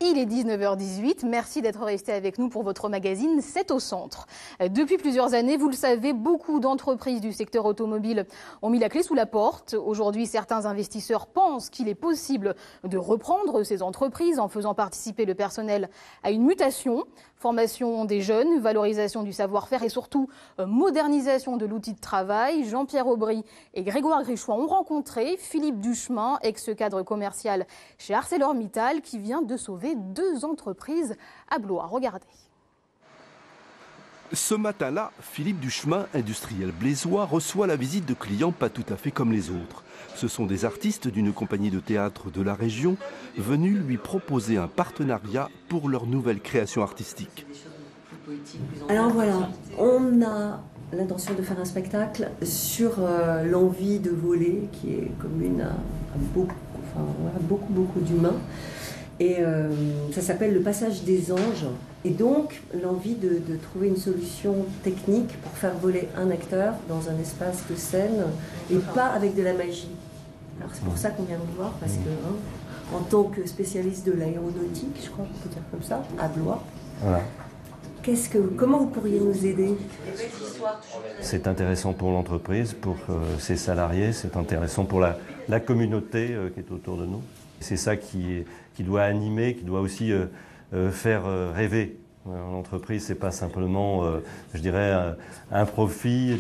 Il est 19h18, merci d'être resté avec nous pour votre magazine 7 au centre. Depuis plusieurs années, vous le savez, beaucoup d'entreprises du secteur automobile ont mis la clé sous la porte. Aujourd'hui, certains investisseurs pensent qu'il est possible de reprendre ces entreprises en faisant participer le personnel à une mutation. Formation des jeunes, valorisation du savoir-faire et surtout modernisation de l'outil de travail. Jean-Pierre Aubry et Grégoire Grichois ont rencontré Philippe Duchemin, ex-cadre commercial chez ArcelorMittal, qui vient de sauver 2 entreprises à Blois. Regardez. Ce matin-là, Philippe Duchemin, industriel blésois, reçoit la visite de clients pas tout à fait comme les autres. Ce sont des artistes d'une compagnie de théâtre de la région venus lui proposer un partenariat pour leur nouvelle création artistique. Alors voilà, on a l'intention de faire un spectacle sur l'envie de voler qui est commune à beaucoup d'humains. Et ça s'appelle le passage des anges. Et donc, l'envie de trouver une solution technique pour faire voler un acteur dans un espace de scène et pas avec de la magie. Alors c'est pour ça qu'on vient nous voir, parce que en tant que spécialiste de l'aéronautique, je crois qu'on peut dire comme ça, à Blois, voilà. Comment vous pourriez nous aider? C'est intéressant pour l'entreprise, pour ses salariés, c'est intéressant pour la communauté qui est autour de nous. C'est ça qui doit animer, qui doit aussi faire rêver. L'entreprise, c'est pas simplement, je dirais, un profit,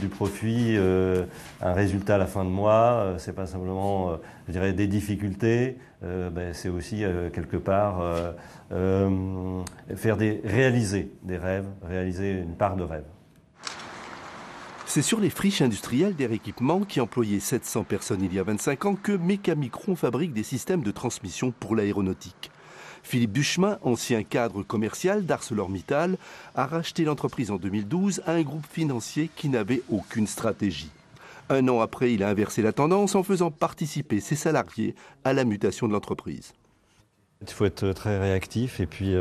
un résultat à la fin de mois. C'est pas simplement, je dirais, des difficultés. C'est aussi quelque part réaliser des rêves, réaliser une part de rêve. C'est sur les friches industrielles d'Air Équipement, qui employait 700 personnes il y a 25 ans, que Mécamicron fabrique des systèmes de transmission pour l'aéronautique. Philippe Duchemin, ancien cadre commercial d'ArcelorMittal, a racheté l'entreprise en 2012 à un groupe financier qui n'avait aucune stratégie. 1 an après, il a inversé la tendance en faisant participer ses salariés à la mutation de l'entreprise. Il faut être très réactif et puis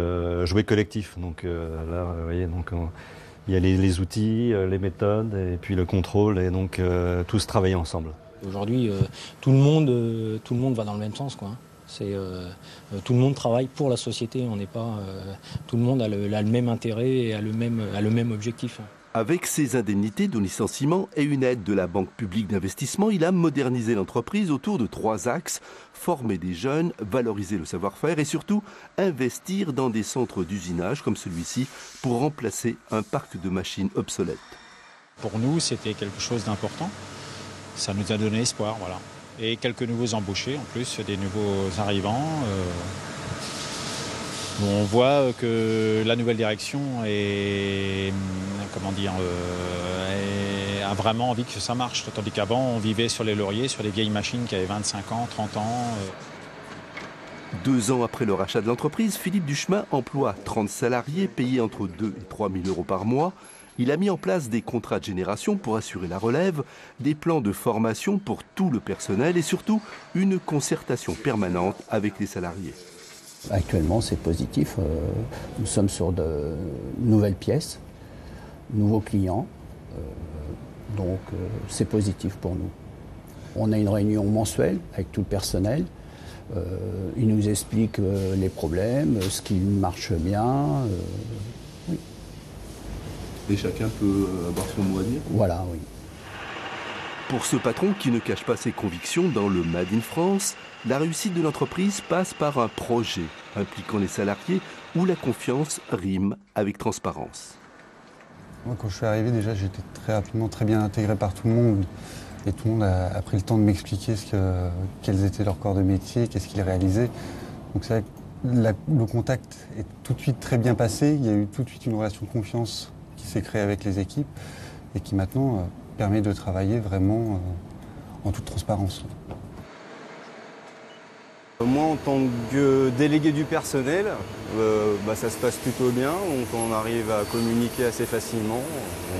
jouer collectif. Donc là, vous voyez, il y a les outils, les méthodes et puis le contrôle et donc tous travailler ensemble. Aujourd'hui, tout le monde va dans le même sens, quoi. Tout le monde travaille pour la société. On n'est pas, tout le monde a le même intérêt et a le même objectif. Avec ses indemnités de licenciement et une aide de la Banque publique d'investissement, il a modernisé l'entreprise autour de 3 axes: former des jeunes, valoriser le savoir-faire et surtout investir dans des centres d'usinage comme celui-ci pour remplacer un parc de machines obsolètes. Pour nous, c'était quelque chose d'important. Ça nous a donné espoir, voilà. Et quelques nouveaux embauchés en plus, des nouveaux arrivants. On voit que la nouvelle direction a vraiment envie que ça marche. Tandis qu'avant, on vivait sur les lauriers, sur les vieilles machines qui avaient 25 ans, 30 ans. 2 ans après le rachat de l'entreprise, Philippe Duchemin emploie 30 salariés payés entre 2 et 3 000 euros par mois. Il a mis en place des contrats de génération pour assurer la relève, des plans de formation pour tout le personnel et surtout une concertation permanente avec les salariés. Actuellement, c'est positif. Nous sommes sur de nouvelles pièces, nouveaux clients. Donc, c'est positif pour nous. On a une réunion mensuelle avec tout le personnel. Ils nous expliquent les problèmes, ce qui marche bien. Oui. Et chacun peut avoir son mot à dire? Voilà, oui. Pour ce patron qui ne cache pas ses convictions dans le Made in France, la réussite de l'entreprise passe par un projet impliquant les salariés où la confiance rime avec transparence. Moi, quand je suis arrivé, déjà, j'étais très rapidement très bien intégré par tout le monde. Et tout le monde a pris le temps de m'expliquer quels étaient leurs corps de métier, qu'est-ce qu'ils réalisaient. Donc c'est vrai que le contact est tout de suite très bien passé. Il y a eu tout de suite une relation de confiance qui s'est créée avec les équipes et qui maintenant permet de travailler vraiment en toute transparence. Moi, en tant que délégué du personnel, ça se passe plutôt bien. Donc on arrive à communiquer assez facilement.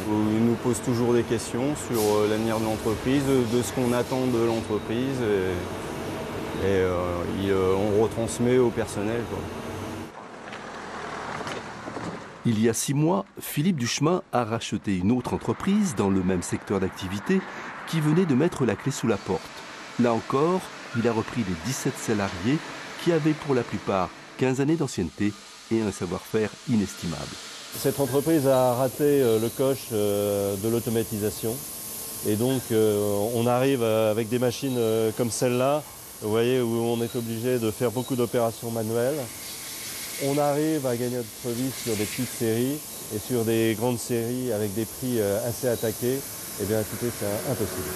Ils nous posent toujours des questions sur l'avenir de l'entreprise, de ce qu'on attend de l'entreprise. Et on retransmet au personnel, quoi. Il y a 6 mois, Philippe Duchemin a racheté une autre entreprise dans le même secteur d'activité qui venait de mettre la clé sous la porte. Là encore, il a repris les 17 salariés qui avaient pour la plupart 15 années d'ancienneté et un savoir-faire inestimable. Cette entreprise a raté le coche de l'automatisation. Et donc on arrive avec des machines comme celle-là, vous voyez, où on est obligé de faire beaucoup d'opérations manuelles. On arrive à gagner notre vie sur des petites séries et sur des grandes séries avec des prix assez attaqués. Eh bien écoutez, c'est impossible.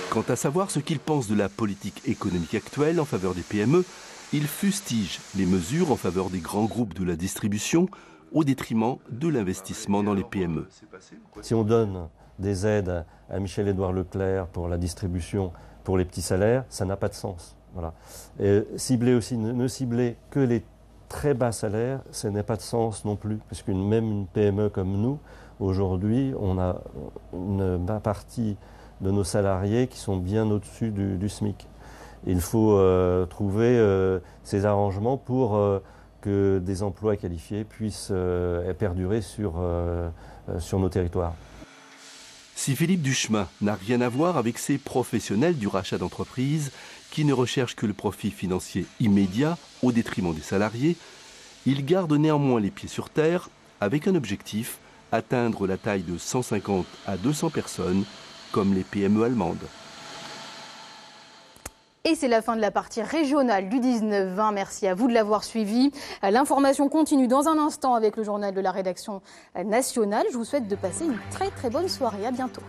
Quant à savoir ce qu'il pense de la politique économique actuelle en faveur des PME, il fustige les mesures en faveur des grands groupes de la distribution au détriment de l'investissement dans les PME. Si on donne des aides à Michel-Édouard Leclerc pour la distribution, pour les petits salaires, ça n'a pas de sens. Voilà. Et cibler aussi, ne cibler que les très bas salaires, ça n'a pas de sens non plus, puisque même une PME comme nous, aujourd'hui, on a une partie de nos salariés qui sont bien au-dessus du SMIC. Il faut trouver ces arrangements pour que des emplois qualifiés puissent perdurer sur nos territoires. Si Philippe Duchemin n'a rien à voir avec ces professionnels du rachat d'entreprise qui ne recherchent que le profit financier immédiat au détriment des salariés, il garde néanmoins les pieds sur terre avec un objectif, atteindre la taille de 150 à 200 personnes comme les PME allemandes. Et c'est la fin de la partie régionale du 19-20. Merci à vous de l'avoir suivi. L'information continue dans un instant avec le journal de la rédaction nationale. Je vous souhaite de passer une très très bonne soirée. À bientôt.